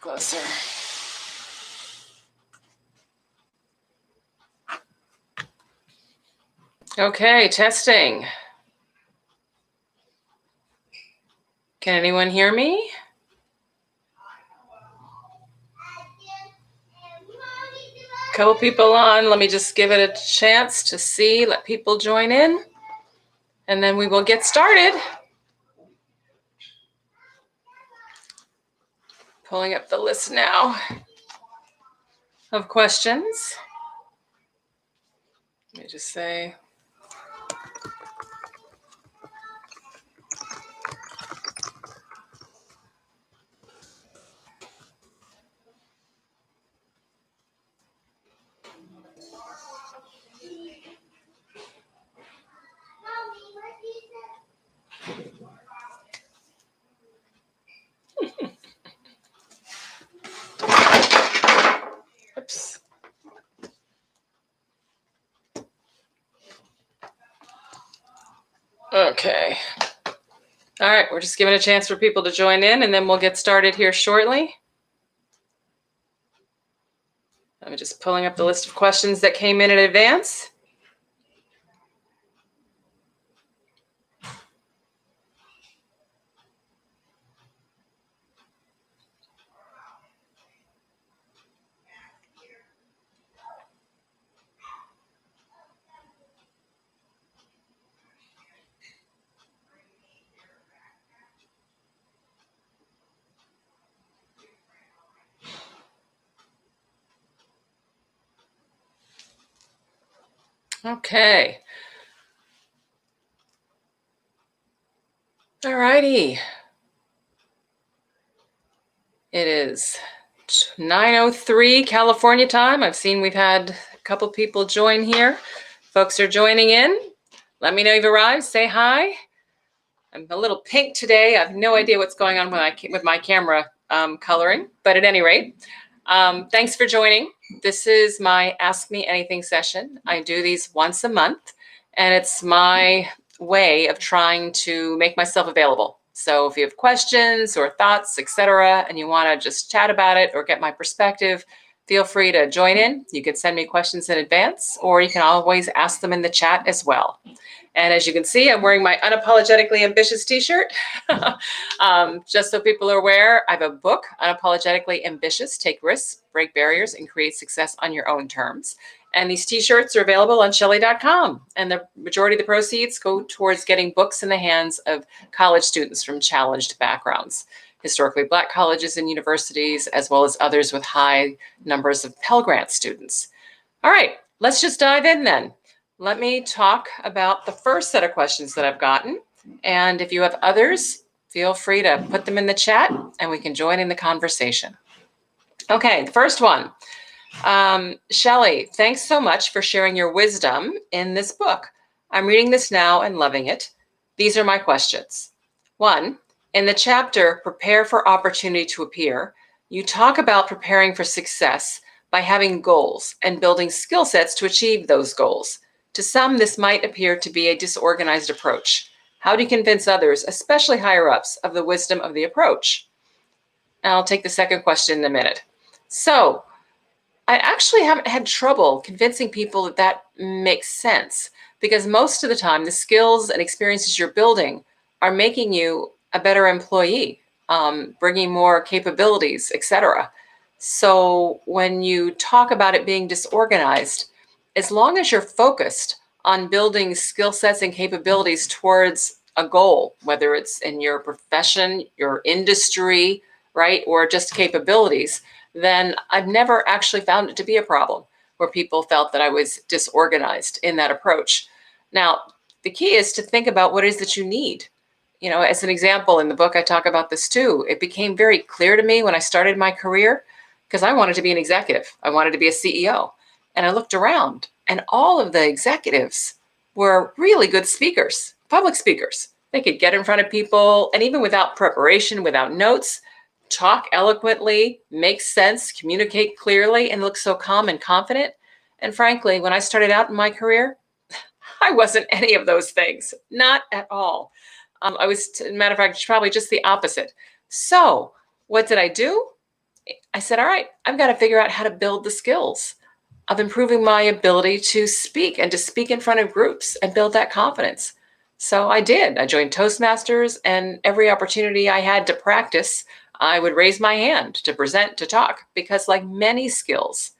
Closer. Okay, testing. Can anyone hear me? Couple people on. Let me just give it a chance to see. Let people join in. And then we will get started. Pulling up the list now of questions. Let me just say. Oops. Okay. All right, we're just giving a chance for people to join in, and then we'll get started here shortly. I'm just pulling up the list of questions that came in advance. Okay. All righty. It is 9:03 California time. I've seen we've had a couple people join here. Folks are joining in. Let me know you've arrived. Say hi. I'm a little pink today. I have no idea what's going on with my camera coloring, but at any rate, thanks for joining. This is my Ask Me Anything session. I do these once a month, and it's my way of trying to make myself available. So if you have questions or thoughts, etc., and you want to just chat about it or get my perspective, feel free to join in. You can send me questions in advance, or you can always ask them in the chat as well. And as you can see, I'm wearing my Unapologetically Ambitious t-shirt. Just so people are aware, I have a book, Unapologetically Ambitious, Take Risks, Break Barriers, and Create Success on Your Own Terms. And these t-shirts are available on Shellye.com. And the majority of the proceeds go towards getting books in the hands of college students from challenged backgrounds, historically Black colleges and universities, as well as others with high numbers of Pell Grant students. All right, let's just dive in then. Let me talk about the first set of questions that I've gotten. And if you have others, feel free to put them in the chat and we can join in the conversation. Okay, the first one. Shellye, thanks so much for sharing your wisdom in this book. I'm reading this now and loving it. These are my questions. 1, in the chapter, Prepare for Opportunity to Appear, you talk about preparing for success by having goals and building skill sets to achieve those goals. To some, this might appear to be a disorganized approach. How do you convince others, especially higher-ups, of the wisdom of the approach? And I'll take the second question in a minute. So, I actually haven't had trouble convincing people that that makes sense, because most of the time, the skills and experiences you're building are making you a better employee, bringing more capabilities, etc. So when you talk about it being disorganized, as long as you're focused on building skill sets and capabilities towards a goal, whether it's in your profession, your industry, right, or just capabilities, then I've never actually found it to be a problem where people felt that I was disorganized in that approach. Now, the key is to think about what it is that you need. You know, as an example, in the book, I talk about this too. It became very clear to me when I started my career, because I wanted to be an executive. I wanted to be a CEO. And I looked around, and all of the executives were really good speakers, public speakers. They could get in front of people, and even without preparation, without notes, talk eloquently, make sense, communicate clearly, and look so calm and confident. And frankly, when I started out in my career, I wasn't any of those things, not at all. I was, as a matter of fact, probably just the opposite. So what did I do? I said, all right, I've got to figure out how to build the skills of improving my ability to speak and to speak in front of groups and build that confidence. So I did. I joined Toastmasters, and every opportunity I had to practice, I would raise my hand to present, to talk, because like many skills,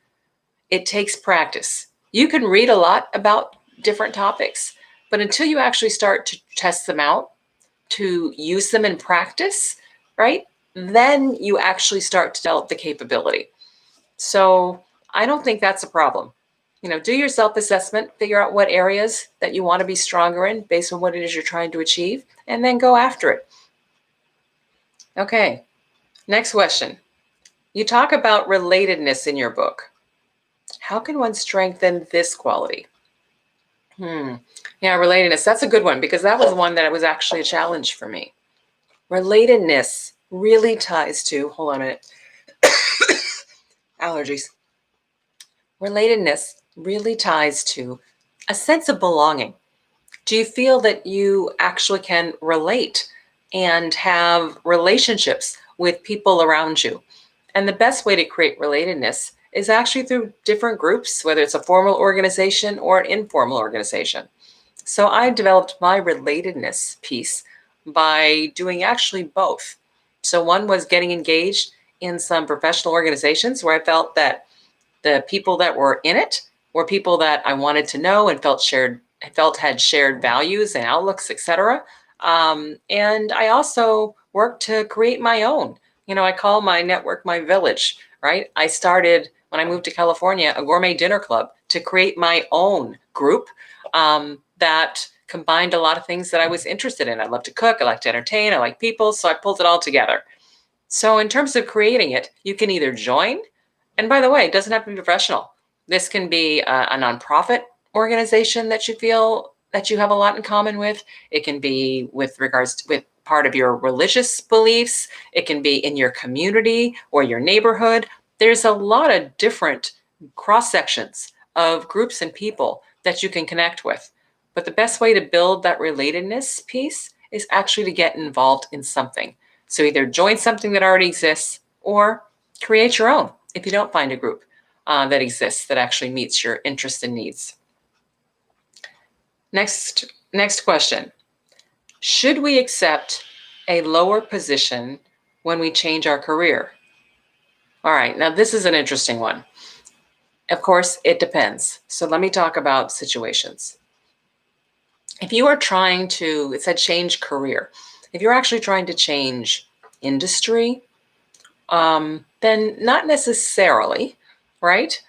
it takes practice. You can read a lot about different topics, but until you actually start to test them out, to use them in practice, right? Then you actually start to develop the capability. So I don't think that's a problem. Do your self-assessment, figure out what areas that you want to be stronger in based on what it is you're trying to achieve, and then go after it. Okay, next question. You talk about relatedness in your book. How can one strengthen this quality? Yeah, relatedness. That's a good one, because that was one that was actually a challenge for me. Relatedness really ties to, hold on a minute, allergies. Relatedness really ties to a sense of belonging. Do you feel that you actually can relate and have relationships with people around you? And the best way to create relatedness is actually through different groups, whether it's a formal organization or an informal organization. So I developed my relatedness piece by doing actually both. So one was getting engaged in some professional organizations where I felt that the people that were in it were people that I wanted to know and felt had shared values and outlooks, etc. And I also worked to create my own. I call my network my village, right? I started, when I moved to California, a gourmet dinner club to create my own group that combined a lot of things that I was interested in. I love to cook, I like to entertain, I like people, so I pulled it all together. So in terms of creating it, you can either join, and by the way, it doesn't have to be professional. This can be a nonprofit organization that you feel that you have a lot in common with. It can be with part of your religious beliefs. It can be in your community or your neighborhood. There's a lot of different cross sections of groups and people that you can connect with. But the best way to build that relatedness piece is actually to get involved in something. So either join something that already exists or create your own if you don't find a group that exists that actually meets your interests and needs. Next question. Should we accept a lower position when we change our career? All right, now this is an interesting one. Of course, it depends. So let me talk about situations. If you are trying to, it said change career. If you're actually trying to change industry, then not necessarily, right?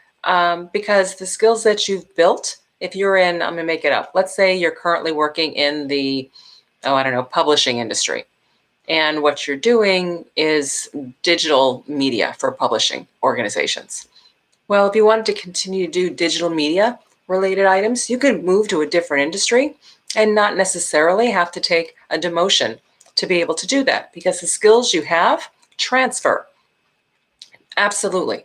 Because the skills that you've built, if you're in, I'm gonna make it up. Let's say you're currently working in the, publishing industry. And what you're doing is digital media for publishing organizations. Well, if you wanted to continue to do digital media related items, you could move to a different industry and not necessarily have to take a demotion to be able to do that, because the skills you have transfer. Absolutely.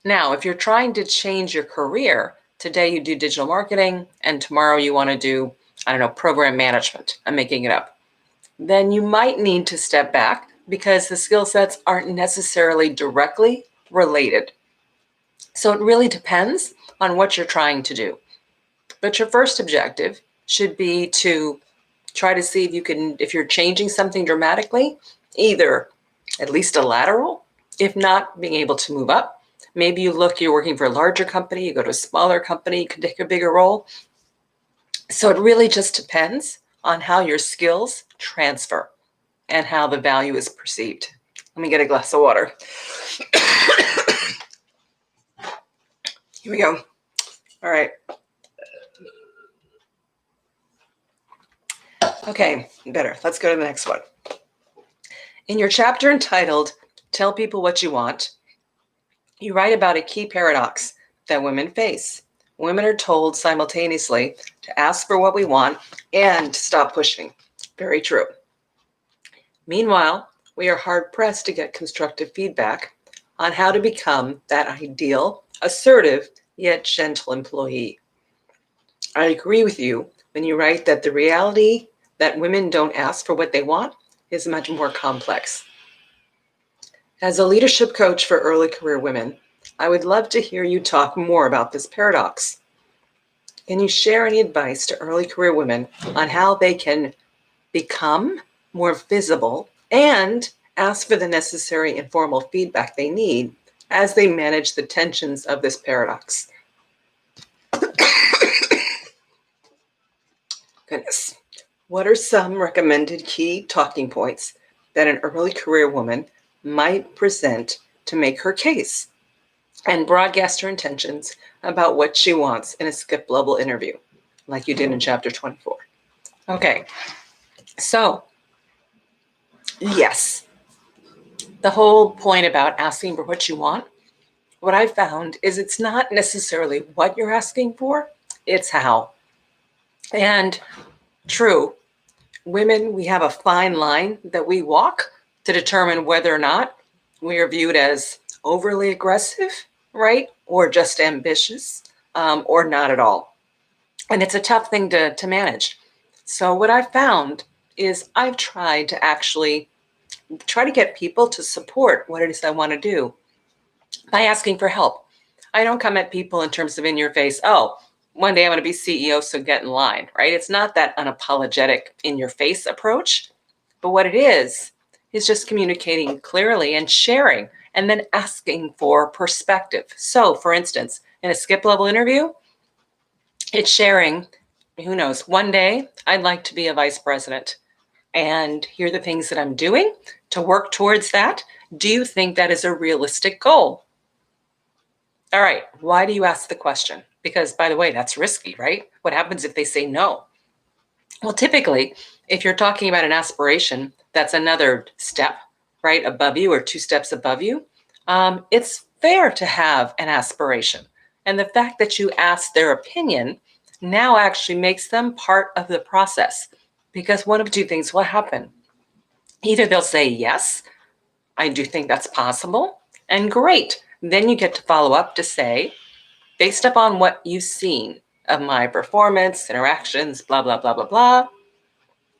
Now, if you're trying to change your career, today you do digital marketing and tomorrow you want to do, program management, I'm making it up, then you might need to step back because the skill sets aren't necessarily directly related. So it really depends on what you're trying to do. But your first objective should be to try to see if you're changing something dramatically, either at least a lateral, if not being able to move up. Maybe you're working for a larger company, you go to a smaller company, you can take a bigger role. So it really just depends on how your skills transfer and how the value is perceived. Let me get a glass of water. Here we go. All right. Okay, better. Let's go to the next one. In your chapter entitled, Tell People What You Want, you write about a key paradox that women face. Women are told simultaneously to ask for what we want and to stop pushing. Very true. Meanwhile, we are hard-pressed to get constructive feedback on how to become that ideal, assertive, yet gentle employee. I agree with you when you write that the reality that women don't ask for what they want is much more complex. As a leadership coach for early career women, I would love to hear you talk more about this paradox. Can you share any advice to early career women on how they can become more visible and ask for the necessary informal feedback they need as they manage the tensions of this paradox? Goodness. What are some recommended key talking points that an early career woman might present to make her case and broadcast her intentions about what she wants in a skip level interview, like you did in chapter 24? Okay, so yes, the whole point about asking for what you want, what I found is it's not necessarily what you're asking for, it's how. And true, women, we have a fine line that we walk to determine whether or not we are viewed as overly aggressive, right? Or just ambitious, or not at all. And it's a tough thing to manage. So what I've found is I've tried to actually try to get people to support what it is I want to do by asking for help. I don't come at people in terms of in your face, oh, one day I want to be CEO, so get in line, right? It's not that unapologetic in your face approach, but what it is just communicating clearly and sharing and then asking for perspective. So for instance, in a skip level interview, it's sharing, who knows, one day I'd like to be a vice president. And here are the things that I'm doing to work towards that. Do you think that is a realistic goal? All right, why do you ask the question? Because, by the way, that's risky, right? What happens if they say no? Well, typically, if you're talking about an aspiration, that's another step, right, above you or two steps above you. It's fair to have an aspiration. And the fact that you ask their opinion now actually makes them part of the process. Because one of two things will happen. Either they'll say, yes, I do think that's possible, and great. Then you get to follow up to say, based upon what you've seen of my performance, interactions, blah, blah, blah, blah, blah,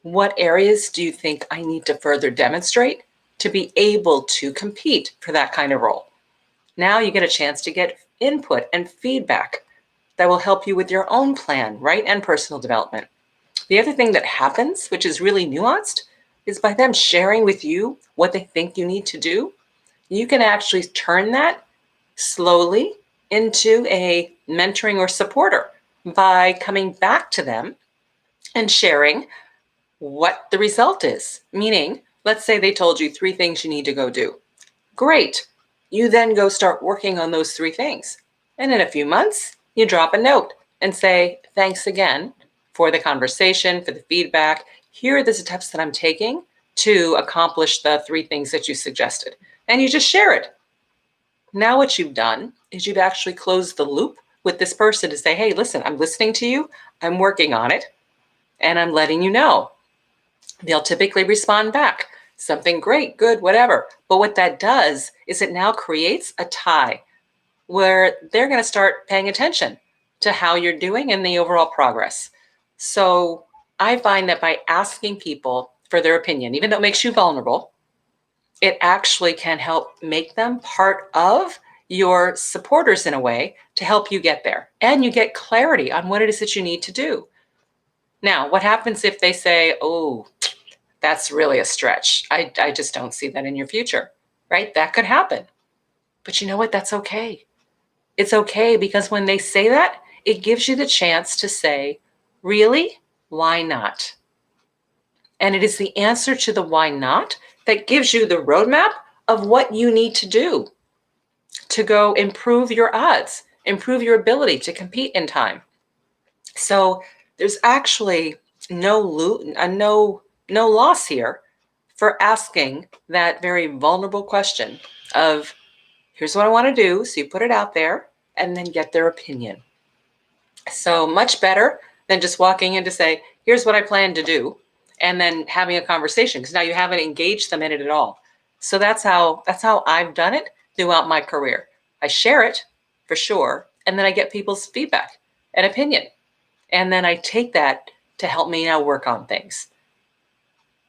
what areas do you think I need to further demonstrate to be able to compete for that kind of role? Now you get a chance to get input and feedback that will help you with your own plan, right, and personal development. The other thing that happens, which is really nuanced, is by them sharing with you what they think you need to do, you can actually turn that slowly into a mentoring or supporter by coming back to them and sharing what the result is. Meaning, let's say they told you 3 things you need to go do. Great. You then go start working on those 3 things. And in a few months, you drop a note and say, thanks again for the conversation, for the feedback. Here are the steps that I'm taking to accomplish the 3 things that you suggested. And you just share it. Now what you've done is you've actually closed the loop with this person to say, hey, listen, I'm listening to you, I'm working on it, and I'm letting you know. They'll typically respond back, something great, good, whatever. But what that does is it now creates a tie where they're going to start paying attention to how you're doing and the overall progress. So I find that by asking people for their opinion, even though it makes you vulnerable, it actually can help make them part of your supporters in a way to help you get there. And you get clarity on what it is that you need to do. Now, what happens if they say, oh, that's really a stretch. I just don't see that in your future, right? That could happen. But you know what? That's okay. It's okay because when they say that, it gives you the chance to say, really? Why not? And it is the answer to the why not that gives you the roadmap of what you need to do to go improve your odds, improve your ability to compete in time. So there's actually no loss here for asking that very vulnerable question of, here's what I want to do. So you put it out there and then get their opinion. So much better than just walking in to say, here's what I plan to do, and then having a conversation, because now you haven't engaged them in it at all. So that's how I've done it throughout my career. I share it for sure, and then I get people's feedback and opinion. And then I take that to help me now work on things.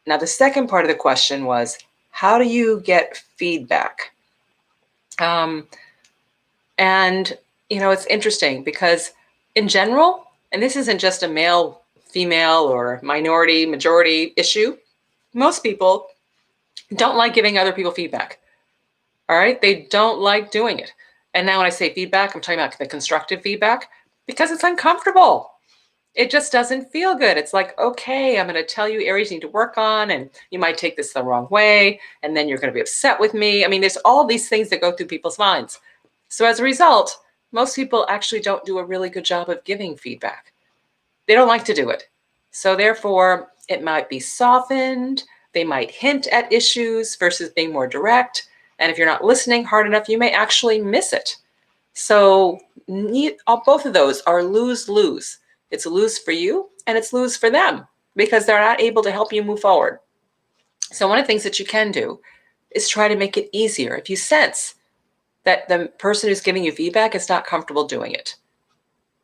Now, the second part of the question was, How do you get feedback? And, it's interesting because in general, and this isn't just a male, female, or minority, majority issue, most people don't like giving other people feedback. All right. They don't like doing it. And now when I say feedback, I'm talking about the constructive feedback because it's uncomfortable. It just doesn't feel good. It's like, okay, I'm going to tell you areas you need to work on, and you might take this the wrong way, and then you're going to be upset with me. I mean, there's all these things that go through people's minds. So as a result, most people actually don't do a really good job of giving feedback. They don't like to do it. So therefore, it might be softened. They might hint at issues versus being more direct. And if you're not listening hard enough, you may actually miss it. So both of those are lose-lose. It's a lose for you and it's lose for them because they're not able to help you move forward. So one of the things that you can do is try to make it easier. If you sense that the person who's giving you feedback is not comfortable doing it.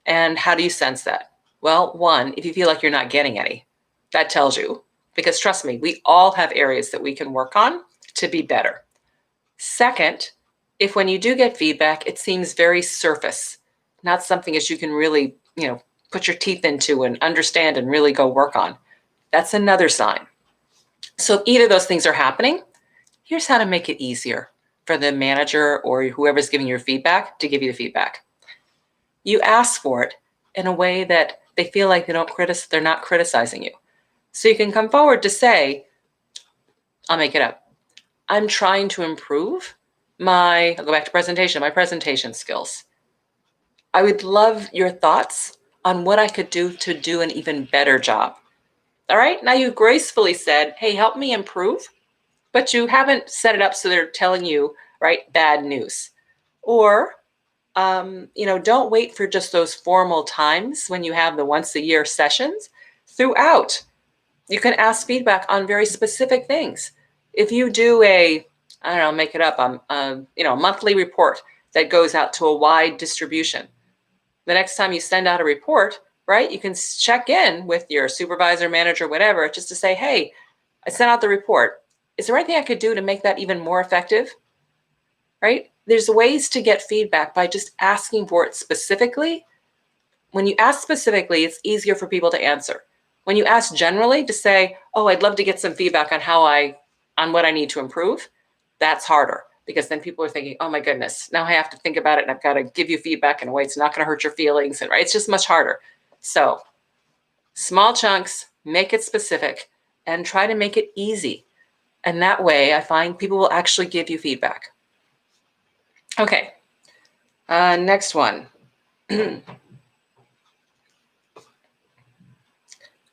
And how do you sense that? Well, one, if you feel like you're not getting any, that tells you, because trust me, we all have areas that we can work on to be better. Second, if when you do get feedback, it seems very surface, not something that you can really, put your teeth into and understand and really go work on, that's another sign. So if either of those things are happening, here's how to make it easier for the manager or whoever's giving your feedback to give you the feedback. You ask for it in a way that they feel like they're not criticizing you. So you can come forward to say, I'll make it up, I'm trying to improve I'll go back to my presentation skills. I would love your thoughts on what I could do to do an even better job. All right, now you gracefully said, hey, help me improve, but you haven't set it up so they're telling you, right, bad news. Or, don't wait for just those formal times when you have the once a year sessions. Throughout, you can ask feedback on very specific things. If you do make it up, a monthly report that goes out to a wide distribution, the next time you send out a report, right, you can check in with your supervisor, manager, whatever, just to say, hey, I sent out the report. Is there anything I could do to make that even more effective? Right? There's ways to get feedback by just asking for it specifically. When you ask specifically, it's easier for people to answer. When you ask generally to say, oh, I'd love to get some feedback on what I need to improve, that's harder because then people are thinking, oh my goodness, now I have to think about it and I've got to give you feedback in a way it's not going to hurt your feelings. And right, it's just much harder. So small chunks, make it specific, and try to make it easy. And that way I find people will actually give you feedback. Okay, next one.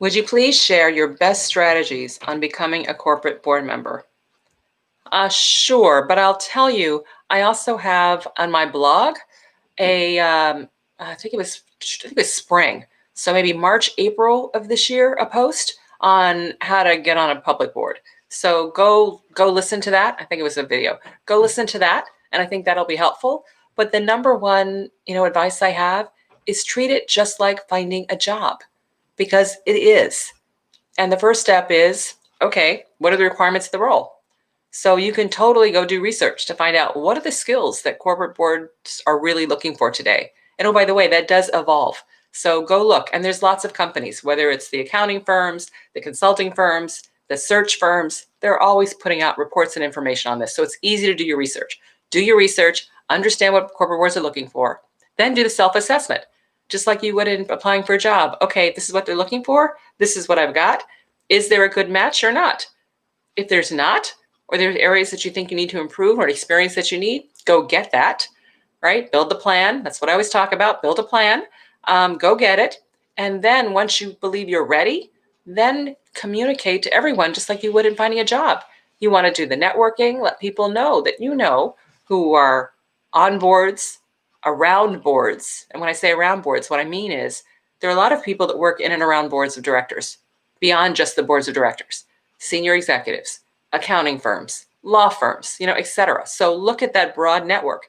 Would you please share your best strategies on becoming a corporate board member? Sure, but I'll tell you, I also have on my blog I think it was spring, so maybe March, April of this year, a post on how to get on a public board. So go listen to that. I think it was a video. Go listen to that, and I think that'll be helpful. But the number one, advice I have is treat it just like finding a job, because it is. And the first step is, okay, what are the requirements of the role? So you can totally go do research to find out what are the skills that corporate boards are really looking for today. And oh, by the way, that does evolve. So go look. And there's lots of companies, whether it's the accounting firms, the consulting firms, the search firms, they're always putting out reports and information on this. So it's easy to do your research. Do your research, understand what corporate boards are looking for, then do the self-assessment, just like you would in applying for a job. Okay, this is what they're looking for. This is what I've got. Is there a good match or not? If there's not, or there's areas that you think you need to improve or experience that you need, go get that, right? Build the plan. That's what I always talk about. Build a plan, go get it. And then once you believe you're ready, then communicate to everyone just like you would in finding a job. You want to do the networking, let people know that you know who are on boards, around boards. And when I say around boards, what I mean is there are a lot of people that work in and around boards of directors, beyond just the boards of directors, senior executives, accounting firms, law firms, et cetera. So look at that broad network.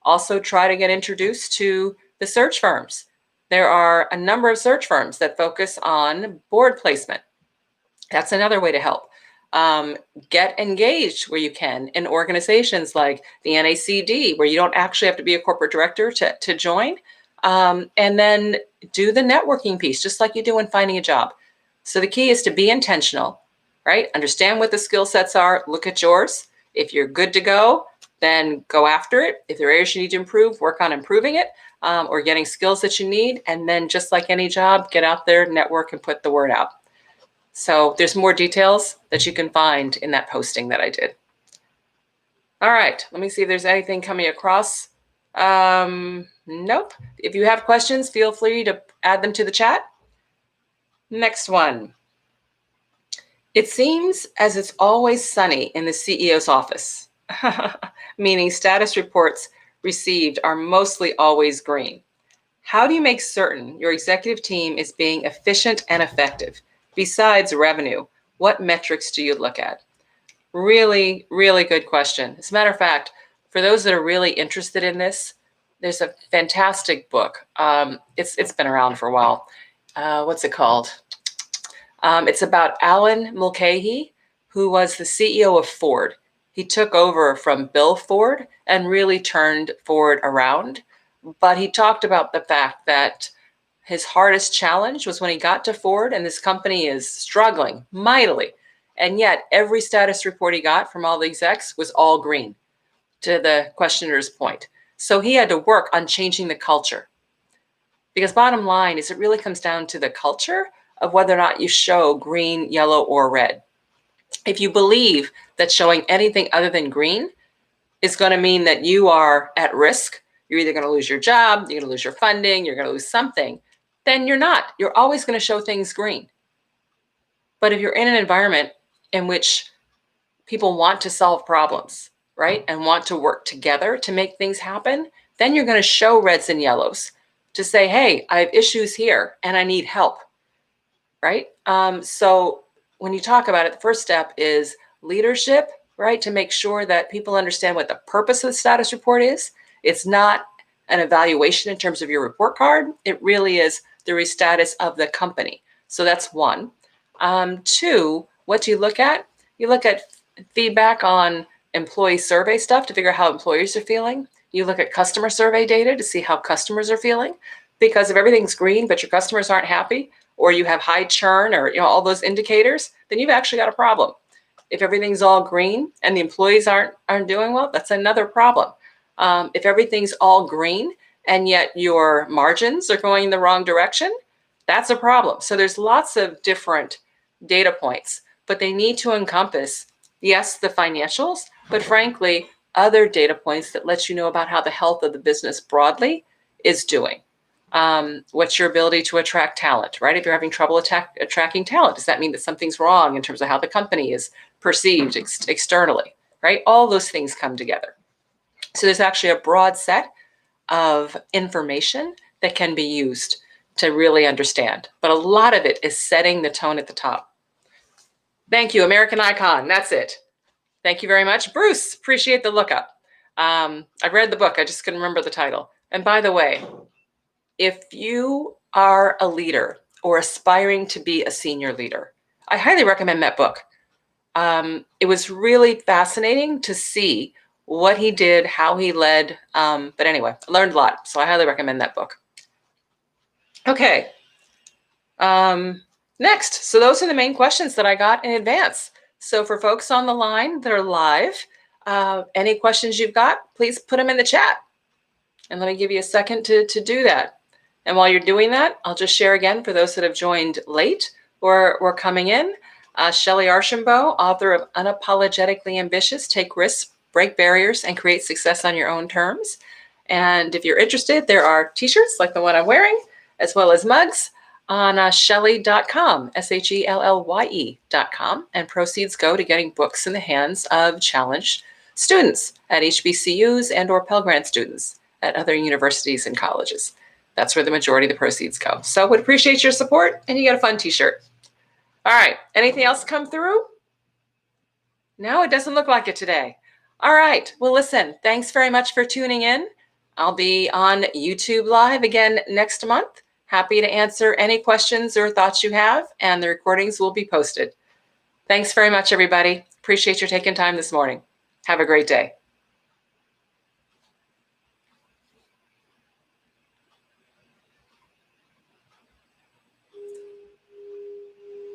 Also try to get introduced to the search firms. There are a number of search firms that focus on board placement. That's another way to help. Get engaged where you can in organizations like the NACD, where you don't actually have to be a corporate director to join. And then do the networking piece, just like you do when finding a job. So the key is to be intentional, right? Understand what the skill sets are, look at yours. If you're good to go, then go after it. If there are areas you need to improve, work on improving it, or getting skills that you need. And then just like any job, get out there, network, and put the word out. So there's more details that you can find in that posting that I did. All right, let me see if there's anything coming across. Nope. If you have questions, feel free to add them to the chat. Next one. It seems as it's always sunny in the CEO's office, meaning status reports received are mostly always green. How do you make certain your executive team is being efficient and effective? Besides revenue, what metrics do you look at? Really, really good question. As a matter of fact, for those that are really interested in this, there's a fantastic book. It's been around for a while. What's it called? It's about Alan Mulcahy, who was the CEO of Ford. He took over from Bill Ford and really turned Ford around. But he talked about the fact that his hardest challenge was when he got to Ford, and this company is struggling mightily. And yet every status report he got from all the execs was all green, to the questioner's point. So he had to work on changing the culture. Because bottom line is it really comes down to the culture of whether or not you show green, yellow, or red. If you believe that showing anything other than green is going to mean that you are at risk, you're either going to lose your job, you're going to lose your funding, you're going to lose something, then you're not. You're always going to show things green. But if you're in an environment in which people want to solve problems, right, and want to work together to make things happen, then you're going to show reds and yellows to say, hey, I have issues here and I need help, right? So when you talk about it, the first step is leadership, right, to make sure that people understand what the purpose of the status report is. It's not an evaluation in terms of your report card. It really is the status of the company. So that's one. Two, what do you look at? You look at feedback on employee survey stuff to figure out how employees are feeling. You look at customer survey data to see how customers are feeling. Because if everything's green, but your customers aren't happy, or you have high churn, or all those indicators, then you've actually got a problem. If everything's all green and the employees aren't doing well, that's another problem. If everything's all green and yet your margins are going in the wrong direction, that's a problem. So there's lots of different data points, but they need to encompass, yes, the financials, but frankly, other data points that let you know about how the health of the business broadly is doing. What's your ability to attract talent, right? If you're having trouble attracting talent, does that mean that something's wrong in terms of how the company is perceived externally, right? All those things come together. So there's actually a broad set of information that can be used to really understand. But a lot of it is setting the tone at the top. Thank you, American Icon. That's it. Thank you very much. Bruce, appreciate the lookup. I read the book. I just couldn't remember the title. And by the way, if you are a leader or aspiring to be a senior leader, I highly recommend that book. It was really fascinating to see what he did, how he led. But anyway, I learned a lot. So I highly recommend that book. Okay. Next. So those are the main questions that I got in advance. So for folks on the line that are live, any questions you've got, please put them in the chat. And let me give you a second to do that. And while you're doing that, I'll just share again for those that have joined late or coming in. Shellye Archambeau, author of Unapologetically Ambitious, Take Risks, Break Barriers, and Create Success on Your Own Terms. And if you're interested, there are t-shirts like the one I'm wearing, as well as mugs on shellye.com, SHELLYE.com. And proceeds go to getting books in the hands of challenged students at HBCUs and or Pell Grant students at other universities and colleges. That's where the majority of the proceeds go. So would appreciate your support, and you get a fun t-shirt. All right, anything else come through? No, it doesn't look like it today. All right, well, listen, thanks very much for tuning in. I'll be on YouTube Live again next month. Happy to answer any questions or thoughts you have, and the recordings will be posted. Thanks very much, everybody. Appreciate your taking time this morning. Have a great day.